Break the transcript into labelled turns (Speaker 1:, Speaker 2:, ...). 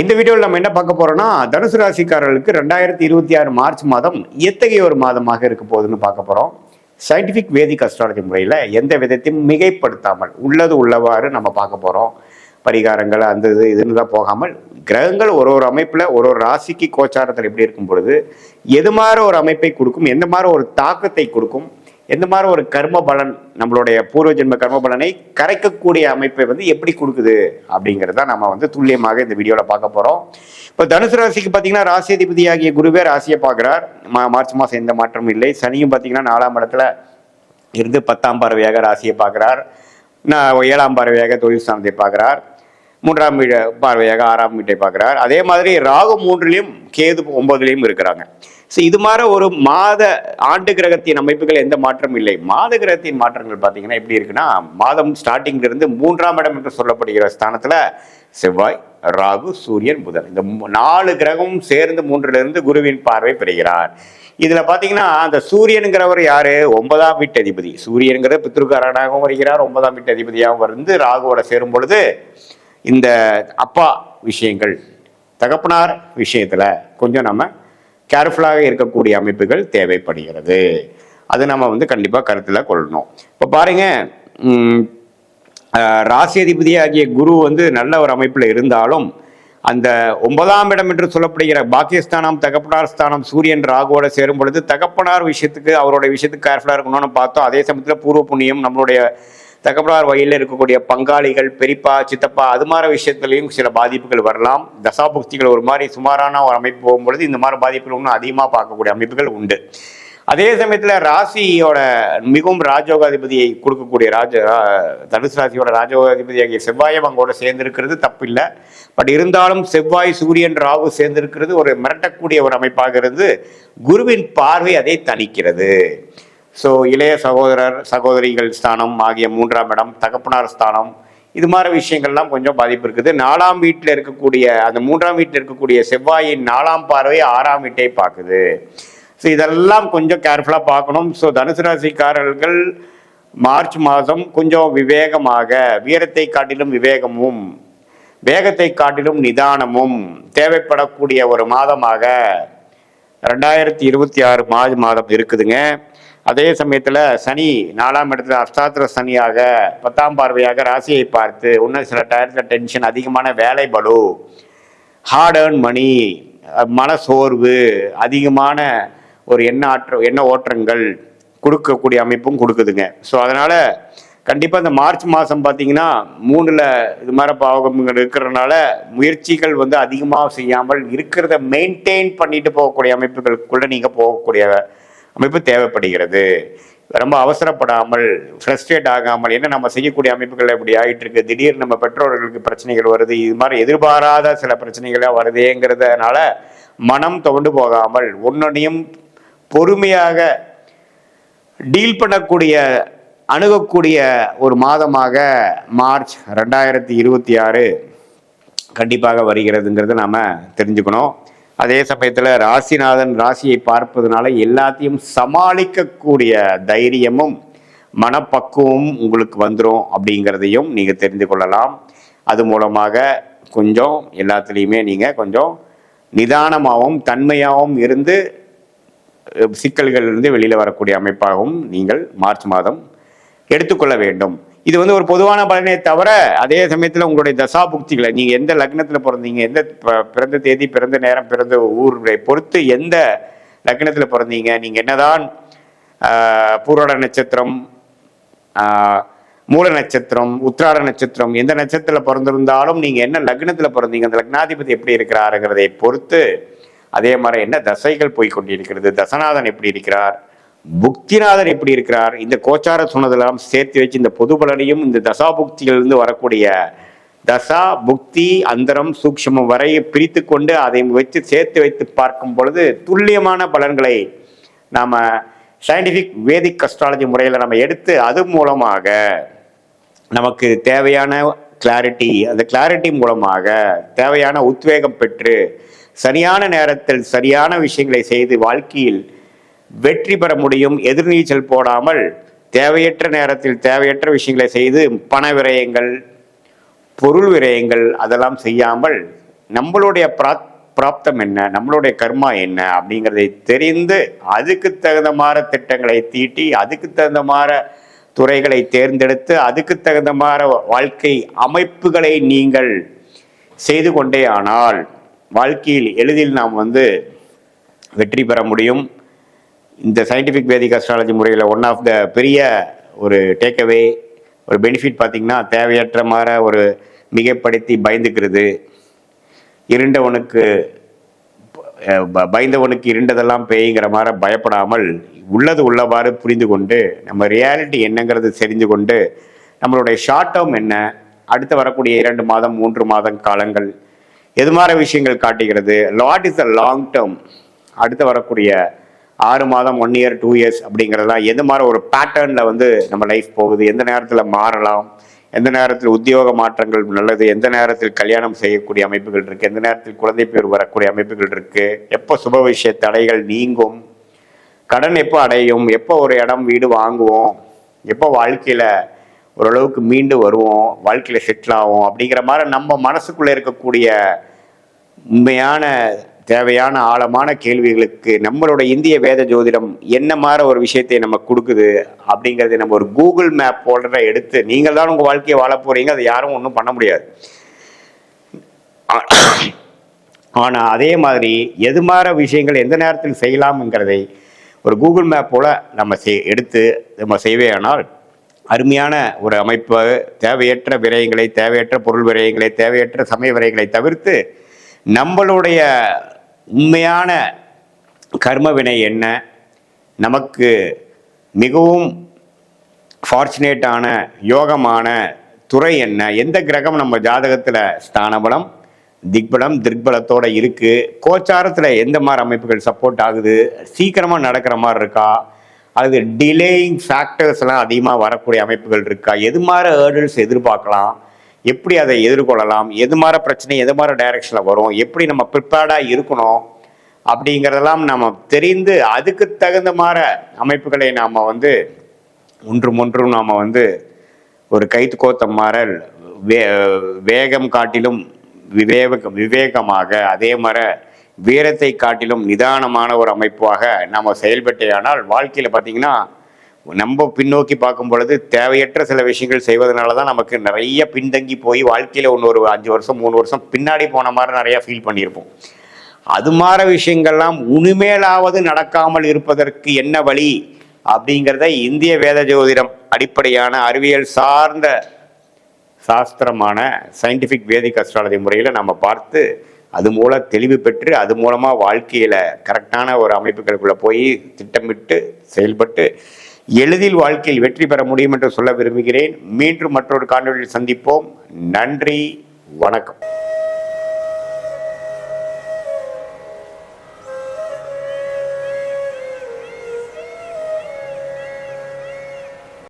Speaker 1: இந்த வீடியோவில் நம்ம என்ன பார்க்க போறோம்னா, தனுசு ராசிக்காரர்களுக்கு 2026 மார்ச் மாதம் எத்தகைய ஒரு மாதமாக இருக்க போகுதுன்னு பார்க்க போறோம். சயின்டிபிக் வேதிக் அஸ்ட்ராலஜி முறையில் எந்த விதத்தையும் மிகைப்படுத்தாமல் உள்ளது உள்ளவாறு நம்ம பார்க்க போறோம். பரிகாரங்கள் அந்த இதுன்னு தான் போகாமல், கிரகங்கள் ஒரு அமைப்புல ஒரு ராசிக்கு கோச்சாரத்தில் எப்படி இருக்கும் பொழுது எது மாதிரி ஒரு அமைப்பை கொடுக்கும், எந்த மாதிரி ஒரு தாக்கத்தை கொடுக்கும், எந்த மாதிரி ஒரு கர்ம பலன், நம்மளுடைய பூர்வ ஜென்ம கர்ம பலனை கரைக்கக்கூடிய அமைப்பை எப்படி கொடுக்குது அப்படிங்கிறத நம்ம துல்லியமாக இந்த வீடியோவில் பார்க்க போகிறோம். இப்போ தனுசு ராசிக்கு பார்த்தீங்கன்னா ராசி ஆகிய குருவே ராசியை பார்க்குறார். மார்ச் மாதம் எந்த மாற்றமும் இல்லை. சனியும் பார்த்தீங்கன்னா 4ஆம் இடத்துல இருந்து 10ஆம் பார்வையாக ராசியை பார்க்குறார். 7ஆம் பார்வையாக தொழில் ஸ்தானத்தை பார்க்குறார். 3ஆம் பார்வையாக 6ஆம் வீட்டை பார்க்குறார். அதே மாதிரி ராகு 3லையும் கேது 9லையும் இருக்கிறாங்க. ஸோ இது மாதிரி ஒரு ஆண்டு கிரகத்தின் அமைப்புகள் எந்த மாற்றமும் இல்லை. மாத கிரகத்தின் மாற்றங்கள் பார்த்தீங்கன்னா எப்படி இருக்குன்னா, மாதம் ஸ்டார்டிங்ல இருந்து 3ஆம் இடம் என்று சொல்லப்படுகிற ஸ்தானத்துல செவ்வாய், ராகு, சூரியன், புதன் இந்த 4 கிரகமும் சேர்ந்து 3லிருந்து குருவின் பார்வை பெறுகிறார். இதுல பாத்தீங்கன்னா அந்த சூரியனுங்கிறவர் யாரு? 9ஆம் வீட்டு அதிபதி. சூரியனுங்கிற பித்ருக்காரனாகவும் வருகிறார். 9ஆம் வீட்டு அதிபதியாகவும் வந்து ராகுவோட சேரும் பொழுது இந்த அப்பா விஷயங்கள், தகப்பனார் விஷயத்துல கொஞ்சம் நம்ம கேர்ஃபுல்லாக இருக்கக்கூடிய அமைப்புகள் தேவைப்படுகிறது. அது நம்ம கண்டிப்பா கருத்துல கொள்ளணும். இப்ப பாருங்க, ராசி அதிபதி ஆகிய குரு நல்ல ஒரு அமைப்புல இருந்தாலும் அந்த 9ஆம் இடம் என்று சொல்லப்படுகிற பாக்கியஸ்தானம், தகப்பனார் ஸ்தானம் சூரியன் ராகுவோட சேரும் பொழுது தகப்பனார் விஷயத்துக்கு, அவரோட விஷயத்துக்கு கேர்ஃபுல்லா இருக்கணும்னு பார்த்தோம். அதே சமயத்துல பூர்வ புண்ணியம், நம்மளுடைய தகப்பனார் வகையில் இருக்கக்கூடிய பங்காளிகள், பெரியப்பா, சித்தப்பா, அது மாதிரி விஷயத்துலையும் சில பாதிப்புகள் வரலாம். தசாபுக்திகள் ஒரு மாதிரி சுமாரான ஒரு அமைப்பு போகும்பொழுது இந்த மாதிரி பாதிப்புகள் இன்னும் அதிகமாக பார்க்கக்கூடிய அமைப்புகள் உண்டு. அதே சமயத்தில் ராசியோட மிகவும் ராஜயோகாதிபதியை கொடுக்கக்கூடிய தனுசு ராசியோட ராஜயோகாதிபதியாகிய செவ்வாயும் அங்கோட சேர்ந்திருக்கிறது தப்பு இல்லை. பட் இருந்தாலும் செவ்வாய், சூரியன், ராகு சேர்ந்திருக்கிறது ஒரு மிரட்டக்கூடிய ஒரு அமைப்பாக இருந்து குருவின் பார்வை அதை தணிக்கிறது. ஸோ இளைய சகோதரர் சகோதரிகள் ஸ்தானம் ஆகிய 3ஆம் இடம், தகப்பனார் ஸ்தானம், இது மாதிரி விஷயங்கள்லாம் கொஞ்சம் பாதிப்பு இருக்குது. 4ஆம் வீட்டில் இருக்கக்கூடிய அந்த 3ஆம் வீட்டில் இருக்கக்கூடிய செவ்வாயின் 4ஆம் பார்வை 6ஆம் வீட்டை பார்க்குது. ஸோ இதெல்லாம் கொஞ்சம் கேர்ஃபுல்லாக பார்க்கணும். ஸோ தனுசு ராசிக்காரர்கள் மார்ச் மாதம் கொஞ்சம் விவேகமாக, வீரத்தை காட்டிலும் விவேகமும் வேகத்தை காட்டிலும் நிதானமும் தேவைப்படக்கூடிய ஒரு மாதமாக 2026 மார்ச் மாதம் இருக்குதுங்க. அதே சமயத்தில் சனி 4ஆம் இடத்துல அஷ்டாத்திர சனியாக 10ஆம் பார்வையாக ராசியை பார்த்து இன்னும் சில டயத்தில் டென்ஷன், அதிகமான வேலை பளு, ஹார்ட் ஏர்ன் மணி, மன சோர்வு, அதிகமான ஒரு எண்ண ஓட்டங்கள் கொடுக்கக்கூடிய அமைப்பும் கொடுக்குதுங்க. ஸோ அதனால் கண்டிப்பாக இந்த மார்ச் மாதம் பார்த்தீங்கன்னா 3ல் இது மாதிரி பாவகங்கள் இருக்கிறதுனால முயற்சிகள் அதிகமாக செய்யாமல் இருக்கிறத மெயின்டைன் பண்ணிட்டு போகக்கூடிய அமைப்புகளுக்குள்ளே நீங்கள் போகக்கூடிய அமைப்பு தேவைப்படுகிறது. ரொம்ப அவசரப்படாமல், ஃப்ரஸ்ட்ரேட் ஆகாமல், என்ன நம்ம செய்யக்கூடிய அமைப்புகள் எப்படி ஆகிட்டு இருக்கு, திடீர்னு நம்ம பெற்றோர்களுக்கு பிரச்சனைகள் வருது, இது மாதிரி எதிர்பாராத சில பிரச்சனைகளாக வருதேங்கிறதுனால மனம் துவண்டு போகாமல் ஒன்னொன்னையும் பொறுமையாக டீல் பண்ணக்கூடிய, அணுகக்கூடிய ஒரு மாதமாக மார்ச் 2026 கண்டிப்பாக வருகிறதுங்கிறது நாம தெரிஞ்சுக்கணும். அதே சமயத்தில் ராசிநாதன் ராசியை பார்ப்பதனால எல்லாத்தையும் சமாளிக்கக்கூடிய தைரியமும் மனப்பக்குவமும் உங்களுக்கு வந்துடும் அப்படிங்கிறதையும் நீங்கள் தெரிந்து கொள்ளலாம். அது மூலமாக கொஞ்சம் எல்லாத்துலேயுமே நீங்கள் கொஞ்சம் நிதானமாகவும் தன்மையாகவும் இருந்து சிக்கல்களிலிருந்து வெளியில் வரக்கூடிய அமைப்பாகவும் நீங்கள் மார்ச் மாதம் எடுத்துக்கொள்ள வேண்டும். இது ஒரு பொதுவான பலனே தவிர, அதே சமயத்தில் உங்களுடைய தசாபுக்திகளை, நீங்கள் எந்த லக்னத்தில் பிறந்தீங்க, எந்த பிறந்த தேதி, பிறந்த நேரம், பிறந்த ஊரை பொறுத்து எந்த லக்னத்தில் பிறந்தீங்க, நீங்கள் என்னதான் பூராட நட்சத்திரம், மூல நட்சத்திரம், உத்திராட நட்சத்திரம், எந்த நட்சத்திரத்தில் பிறந்திருந்தாலும் நீங்கள் என்ன லக்னத்தில் பிறந்தீங்க, அந்த லக்னாதிபதி எப்படி இருக்கிறாருங்கிறதை பொறுத்து, அதே மாதிரி என்ன தசைகள் போய்கொண்டிருக்கிறது, தசநாதன் எப்படி இருக்கிறார், புக்திநாதன் எப்படி இருக்கிறார், இந்த கோச்சார சொன்னதெல்லாம் சேர்த்து வச்சு இந்த பொது பலனையும் இந்த தசா புக்திகளிலிருந்து வரக்கூடிய தசா புக்தி அந்தரம் சூக்ஷ்மம் வரை பிரித்து கொண்டு அதை வச்சு சேர்த்து வைத்து பார்க்கும் பொழுது துல்லியமான பலன்களை நாம சயின்டிபிக் வேதிக் அஸ்ட்ராலஜி முறையில் நம்ம எடுத்து அது மூலமாக நமக்கு தேவையான கிளாரிட்டி, அந்த கிளாரிட்டி மூலமாக தேவையான உத்வேகம் பெற்று சரியான நேரத்தில் சரியான விஷயங்களை செய்து வாழ்க்கையில் வெற்றி பெற முடியும். எதிர்நீச்சல் போடாமல் தேவையற்ற நேரத்தில் தேவையற்ற விஷயங்களை செய்து பண விரயங்கள், பொருள் விரயங்கள் அதெல்லாம் செய்யாமல் நம்மளுடைய பிராப்தம் என்ன, நம்மளுடைய கர்மா என்ன அப்படிங்கிறதை தெரிந்து அதுக்கு தகுந்த மாதிரி திட்டங்களை தீட்டி அதுக்கு தகுந்த மாதிரி துறைகளை தேர்ந்தெடுத்து அதுக்கு தகுந்த மாதிரி வாழ்க்கை அமைப்புகளை நீங்கள் செய்து கொண்டே ஆனால் வாழ்க்கையில் எளிதில் நாம் வெற்றி பெற முடியும். இந்த சயின்டிஃபிக் வேதிக் அஸ்ட்ராலஜி முறையில் ஒன் ஆஃப் த பெரிய ஒரு டேக்அவே ஒரு பெனிஃபிட் பார்த்திங்கன்னா, தேவையற்ற மாதிரி ஒரு மிகைப்படுத்தி பயந்துக்கிறது, பயந்தவனுக்கு இருண்டதெல்லாம் பேய்ங்கிற மாதிரி பயப்படாமல் உள்ளது உள்ளவாறு புரிந்து கொண்டு நம்ம ரியாலிட்டி என்னங்கிறது தெரிந்து கொண்டு நம்மளுடைய ஷார்ட் டேர்ம் என்ன, அடுத்து வரக்கூடிய 2 மாதம் 3 மாதம் காலங்கள் எது மாதிரி விஷயங்கள் காட்டுகிறது, what is the long term, அடுத்து வரக்கூடிய 6 மாதம் 1 இயர் 2 இயர்ஸ் அப்படிங்கிறதுலாம் எந்த மாதிரி ஒரு பேட்டர்னில் நம்ம லைஃப் போகுது, எந்த நேரத்தில் மாறலாம், எந்த நேரத்தில் உத்தியோக மாற்றங்கள் நல்லது, எந்த நேரத்தில் கல்யாணம் செய்யக்கூடிய அமைப்புகள் இருக்குது, எந்த நேரத்தில் குழந்தை பேர் வரக்கூடிய அமைப்புகள் இருக்குது, எப்போ சுப விஷய தடைகள் நீங்கும், கடன் எப்போ அடையும், எப்போ ஒரு இடம் வீடு வாங்குவோம், எப்போ வாழ்க்கையில் ஓரளவுக்கு மீண்டு வருவோம், வாழ்க்கையில் செட்டில் ஆகும் அப்படிங்கிற மாதிரி நம்ம மனசுக்குள்ளே இருக்கக்கூடிய உண்மையான தேவையான ஆழமான கேள்விகளுக்கு நம்மளோட இந்திய வேத ஜோதிடம் என்ன மாதிரி ஒரு விஷயத்தை நம்ம கொடுக்குது அப்படிங்கிறத நம்ம ஒரு கூகுள் மேப் போல்டரை எடுத்து நீங்கள் தான் உங்கள் வாழ்க்கையை வாழ போகிறீங்க, அதை யாரும் ஒன்றும் பண்ண முடியாது. ஆனால் அதே மாதிரி எது மாதிரி விஷயங்கள் எந்த நேரத்தில் செய்யலாம்ங்கிறதை ஒரு கூகுள் மேப் போல் நம்ம எடுத்து நம்ம செய்வேயானால் அருமையான ஒரு அமைப்பு, தேவையற்ற விரயங்களை, தேவையற்ற பொருள் விரயங்களை, தேவையற்ற சமய விரயங்களை தவிர்த்து நம்மளுடைய உண்மையான கர்ம வினை என்ன, நமக்கு மிகவும் ஃபார்ச்சுனேட்டான யோகமான துறை என்ன, எந்த கிரகம் நம்ம ஜாதகத்தில் ஸ்தானபலம் திக்பலம் திக்பலத்தோடு இருக்குது, கோச்சாரத்தில் எந்த மாதிரி அமைப்புகள் சப்போர்ட் ஆகுது, சீக்கிரமாக நடக்கிற மாதிரி இருக்கா, அது டிலேயிங் ஃபேக்டர்ஸ்லாம் அதிகமாக வரக்கூடிய அமைப்புகள் இருக்கா, எது மாதிரி ஹேர்டில்ஸ் எதிர்பார்க்கலாம், எப்படி அதை எதிர்கொள்ளலாம், எது மாதிரி பிரச்சனை எது மாதிரி டைரக்ஷனில் வரும், எப்படி நம்ம ப்ரிப்பேர்டாக இருக்கணும் அப்படிங்கிறதெல்லாம் நம்ம தெரிந்து அதுக்கு தகுந்த மாதிரி அமைப்புகளை நாம் ஒன்றும் நாம் ஒரு கைத்து கோத்த மாதிரி வேகம் காட்டிலும் விவேகமாக அதே மாதிரி வீரத்தை காட்டிலும் நிதானமான ஒரு அமைப்பாக நாம் செயல்பட்டேயானால் வாழ்க்கையில் பார்த்திங்கன்னா நம்ம பின்னோக்கி பார்க்கும் பொழுது தேவையற்ற சில விஷயங்கள் செய்வதனால தான் நமக்கு நிறைய பின்தங்கி போய் வாழ்க்கையில் ஒரு 5 வருஷம் 3 வருஷம் பின்னாடி போன மாதிரி நிறையா ஃபீல் பண்ணியிருப்போம். அது மாதிரி விஷயங்கள்லாம் உனிமேலாவது நடக்காமல் இருப்பதற்கு என்ன வழி அப்படிங்கிறத இந்திய வேத ஜோதிடம் அடிப்படையான அறிவியல் சார்ந்த சாஸ்திரமான சயின்டிஃபிக் வேதிக் அஸ்ட்ராலஜி முறையில் நம்ம பார்த்து அது மூலம் தெளிவு பெற்று அது மூலமாக வாழ்க்கையில் கரெக்டான ஒரு அமைப்புகளுக்குள்ளே போய் திட்டமிட்டு செயல்பட்டு எளிதில் வாழ்க்கையில் வெற்றி பெற முடியும் என்று சொல்ல விரும்புகிறேன். மீண்டும் மற்றொரு காணொளியில் சந்திப்போம். நன்றி, வணக்கம்.